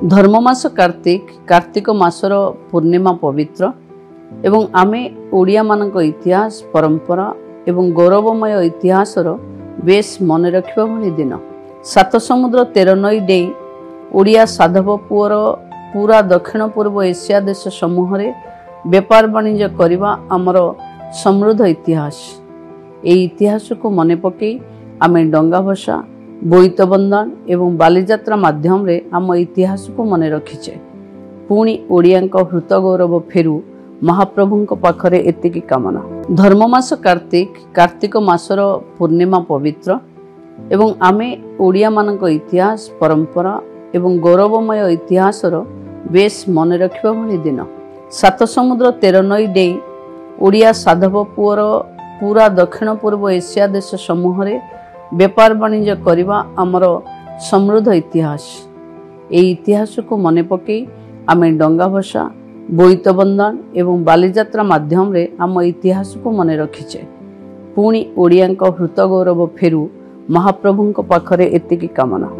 धर्ममास कार्तिक कार्तिक मासर पूर्णिमा पवित्र एवं आमे ओडिया मानक इतिहास परंपरा एवं गौरवमय इतिहासर बेस मन रखिबा भली दिन। सात समुद्र 13 नई डेई ओडिया साधव पुअर पूरा दक्षिण पूर्व एशिया देश समूह रे व्यापार वाणिज्य करबा आमर समृद्ध इतिहास। ए इतिहास को मने पकई आमे डंगा भसा बोईत बंधन एवं बालीजात्रा माध्यम रे आम इतिहास को मने रखिचे। पुणी ओडियांक हृत गौरव फेरू महाप्रभुंक पाखरे एतिकी कामना। धर्ममास कार्तिक कार्तिक मासर पूर्णिमा पवित्र एवं आमे ओडिया मानक इतिहास परंपरा एवं गौरवमय इतिहासर बेस मन रखिबा भली दिन। सात समुद्र 13 नई डेई ओडिया साधव पुअर पूरा दक्षिण पूर्व एशिया देश समूह रे व्यापार वाणिज्य करबा आमर समृद्ध इतिहास। ए इतिहास को मने पकई आमे डंगा भसा बोईत बंधन एवं बालीजात्रा माध्यम रे आम इतिहास को मने रखिचे। पुणी ओडियांक हृत गौरव फेरू महाप्रभुंक पाखरे एतिकी कामना।